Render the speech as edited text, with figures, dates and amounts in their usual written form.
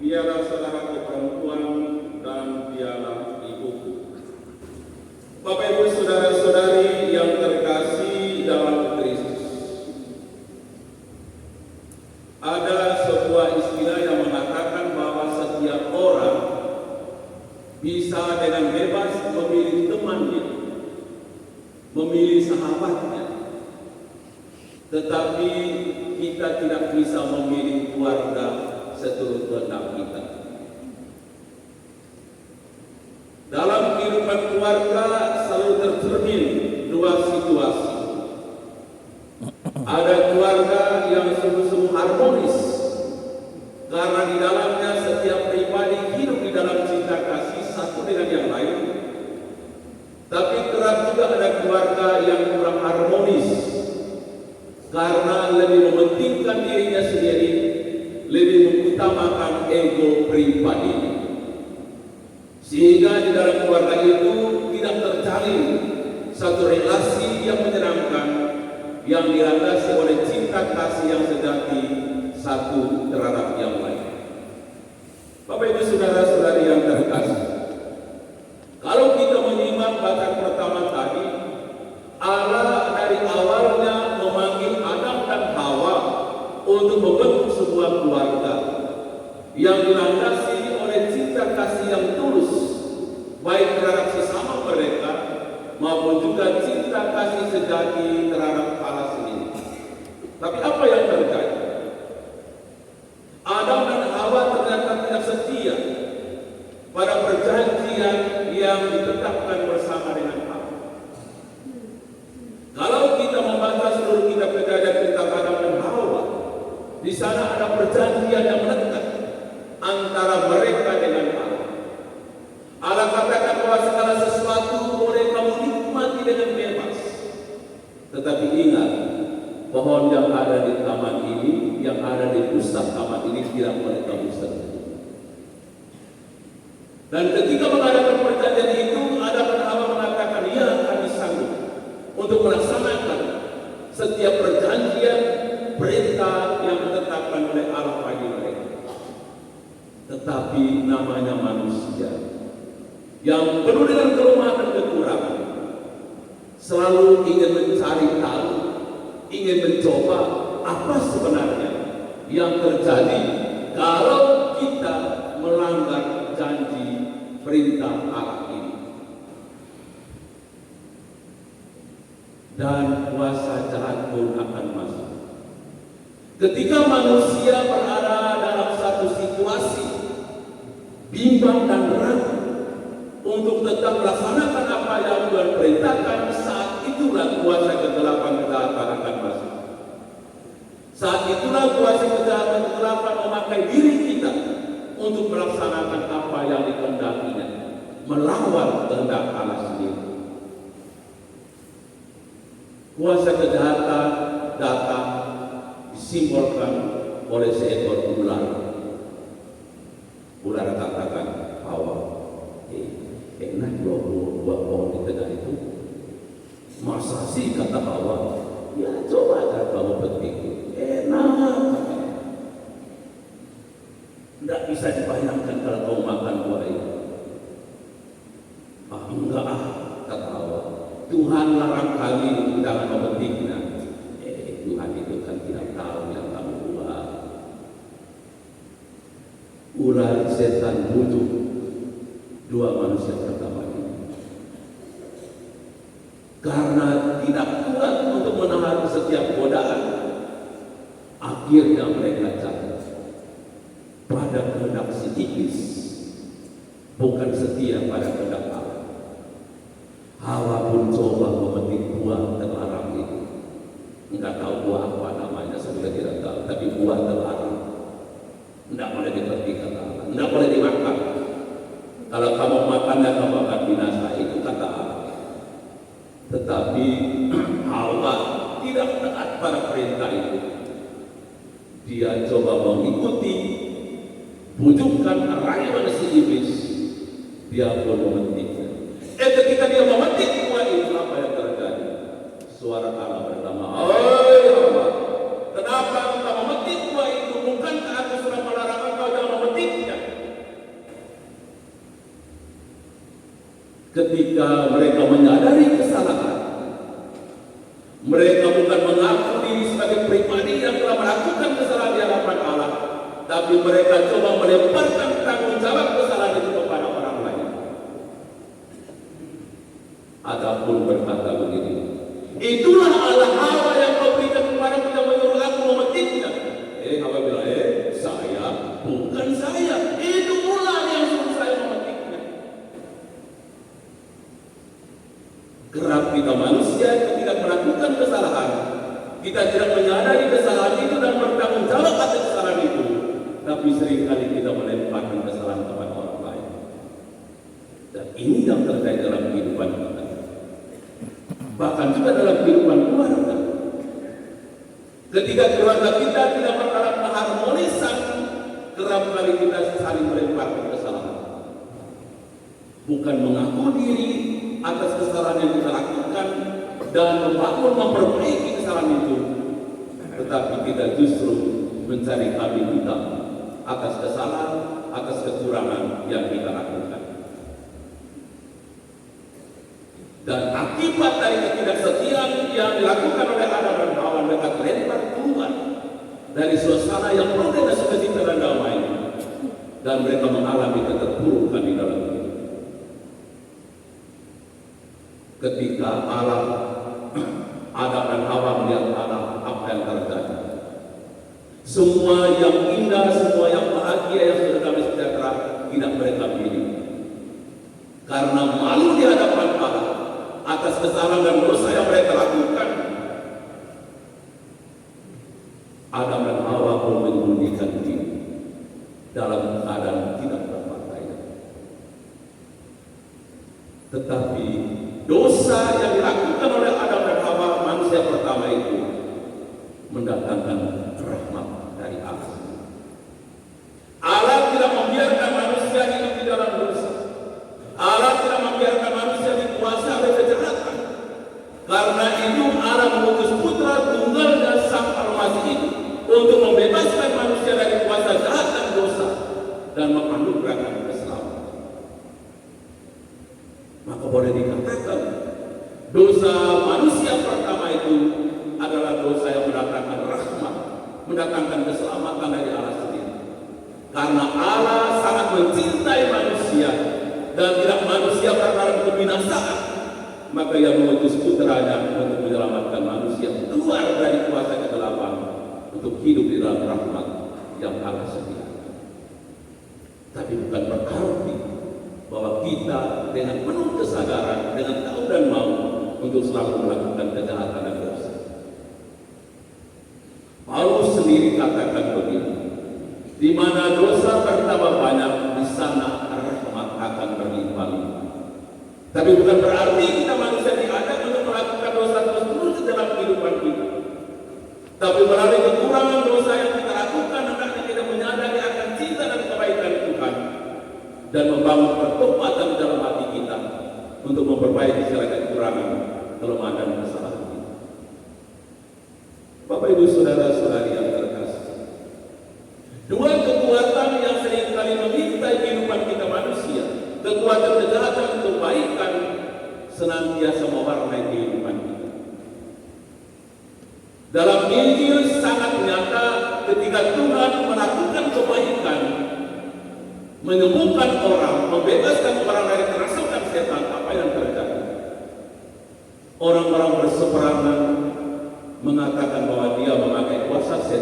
biarlah saudaraku perempuan dan biarlah ibuku. Bapak Ibu saudara-saudari yang terkasih dalam Kristus, ada sebuah istilah yang mengatakan bahwa setiap orang bisa dengan bebas memilih temannya, memilih sahabatnya, tetapi kita tidak bisa memilih keluarga seturut kehendak kita. Dalam kehidupan keluarga selalu tercermin dua situasi. Ada keluarga yang sungguh-sungguh harmonis, karena di dalamnya setiap pribadi hidup di dalam cinta kasih satu dengan yang lain. Tapi kerap juga ada keluarga yang kurang harmonis, karena lebih mementingkan dirinya sendiri, lebih mengutamakan ego pribadi. Sehingga di dalam keluarga itu tidak terjalin satu relasi yang menyenangkan, yang dilandasi oleh cinta kasih yang sejati satu terhadap yang lain. Bapak Ibu saudara-saudari yang terkasih, kalau kita menyimak bacaan pertama tadi, Allah dari awalnya memanggil Adam dan Hawa untuk membentuk sebuah keluarga yang dilandasi oleh cinta kasih yang tulus, baik terhadap sesama mereka maupun juga cinta kasih sejati terhadap Allah sendiri. Tapi apa yang terjadi? Adam dan Hawa ternyata tidak setia pada perjanjian yang ditetapkan bersama dengan Allah. Kalau kita membaca seluruh kitab Kejadian tentang Adam dan Hawa, di sana ada perjanjian yang melekat antara mereka dengan Allah. Allah katakan bahwa segala sesuatu boleh kamu nikmati dengan bebas, tetapi ingat, pohon yang ada di taman ini, yang ada di pusat taman ini tidak boleh kamu sentuh. Dan ketika mengadakan perjanjian itu, Adam dan Hawa mengatakan, ya kami sanggup untuk melaksanakan setiap perjanjian perintah yang ditetapkan oleh Allah bagi mereka. Tetapi namanya manusia yang penuh dengan kelemahan dan kekurangan, selalu ingin mencari tahu, ingin mencoba apa sebenarnya yang terjadi kalau kita melanggar janji perintah Allah ini. Dan kuasa jahat pun akan masuk. Ketika manusia berada dalam satu situasi bimbang dan ragu untuk tetap melaksanakan apa yang Tuhan perintahkan, saat itulah kuasa kegelapan akan masuk. Saat itulah kuasa kegelapan memakai diri kita untuk melaksanakan apa yang dikehendakinya, melawan kehendak Allah sendiri. Kuasa kejahatan datang disimbolkan oleh seekor ular. Ular katakan, Hawa, enak dua pohon di tengah itu. Masa sih, kata Hawa, ya coba aja kamu petik, enak. Tidak bisa dibayangkan kalau kau makan buah itu. Enggak, kata Hawa. Tuhan larang kami jangan memetiknya. Tuhan itu kan tidak tahu yang kamu buat. Ular setan bujuk dua manusia pertama ini. Karena tidak kuat untuk menahan setiap godaan, akhirnya mereka jatuh pada kehendak si iblis, bukan setia pada kehendak Allah. Hawa pun coba memetik buah terlarang itu. Enggak tahu buah apa namanya, saya tidak tahu, tapi buah terlarang. Enggak boleh dipetik, kata Allah. Enggak boleh dimakan. Kalau kamu makannya kamu akan binasa, itu kata Allah. Tetapi Hawa tidak taat pada perintah itu. Dia coba mengikuti bujukan rayuan si iblis. Dia pun memetiknya. Ketika dia memetik buah itu, apa yang terjadi? Suara Allah berkata, "Hai Hawa, kenapa engkau memetik buah itu? Bukankah aku sudah melarang engkau jangan memetiknya?" Mereka bukan mengaku diri sebagai pribadi yang telah melakukan kesalahan di hadapan Allah, tapi mereka coba melemparkan tanggung jawab kesalahan itu kepada orang lain. Adapun berkata begini, itulah Allah Hawa yang kau berikan kepadaku yang menyuruh aku memetiknya. Hawa bilang, saya, bukan saya. Itu ular yang suruh saya memetiknya. Kerap kita manusia ketika melakukan kesalahan, kita tidak menyadari kesalahan itu dan bertanggung jawab atas kesalahan itu. Tapi seringkali kita melemparkan kesalahan kepada orang lain. Dan ini yang terjadi dalam kehidupan kita. Bahkan juga dalam kehidupan keluarga. Ketika keluarga kita tidak berdalam keharmonisan, kerap kali kita saling melemparkan kesalahan. Bukan mengaku diri atas kesalahan yang kita lakukan dan memperbaiki kesalahan itu, tetapi kita justru mencari kambing hitam atas kesalahan, atas kekurangan yang kita lakukan. Dan akibat dari ketidaksetiaan yang dilakukan oleh Adam dan Hawa, mereka terlempar keluar dari suasana yang penuh dengan sukacita dan damai, dan mereka mengalami keterpurukan di dalam hidup. Ketika Adam dan Hawa melihat Allah, apa yang terjadi? Semua yang indah, semua yang bahagia, yang sudah damai sejahtera, tidak mereka pilih. Karena malu di hadapan Allah atas kesalahan dan dosa yang mereka lakukan, Adam dan Hawa pun menyembunyikan diri dalam keadaan tidak berpakaian. Tetapi dosa yang dilakukan oleh Adam dan Hawa, manusia pertama itu, mendatangkan rahmat dari Allah. Allah tidak membiarkan manusia hidup di dalam dosa. Allah tidak membiarkan manusia dikuasai oleh kejahatan. Karena itu Allah mengutus putra tunggalnya Sang Al-Masih itu untuk membebaskan manusia dari kuasa jahat dan dosa dan menganugerahkan keselamatan. Maka boleh dikatakan dosa manusia pertama itu adalah dosa yang mendatangkan rahmat, mendatangkan keselamatan dari Allah sendiri. Karena Allah sangat mencintai manusia dan tidak manusia dalam kebinasaan, maka Ia mengutus putranya untuk menyelamatkan manusia keluar dari kuasa kegelapan untuk hidup di dalam rahmat yang Allah sediakan. Tapi bukan berarti bahwa kita dengan penuh kesadaran, dengan tahu dan mau untuk selalu melakukan kejahatan dan dosa. Paulus sendiri katakan begini, di mana dosa bertambah banyak, di sana rahmat akan berlimpah-limpah. Tapi bukan berarti kita manusia diajak untuk melakukan dosa terus-menerus dalam kehidupan kita. Tapi melalui kekurangan dosa yang kita lakukan, hendaknya kita menyadari akan cinta dan kebaikan Tuhan dan membangun pertobatan dalam hati kita untuk memperbaiki segala kekurangan, kelemahan dan kesalahan kita. Bapak Ibu saudara-saudari yang terkasih, dua kekuatan yang seringkali memintai kehidupan kita manusia, kekuatan kejahatan dan kebaikan, senantiasa mewarnai kehidupan kita. Dalam Injil sangat nyata ketika Tuhan melakukan kebaikan, menyembuhkan orang, membebaskan orang dari kerasukan setan, apa yang terjadi? Orang-orang berseberangan mengatakan bahwa dia memakai kuasa setan.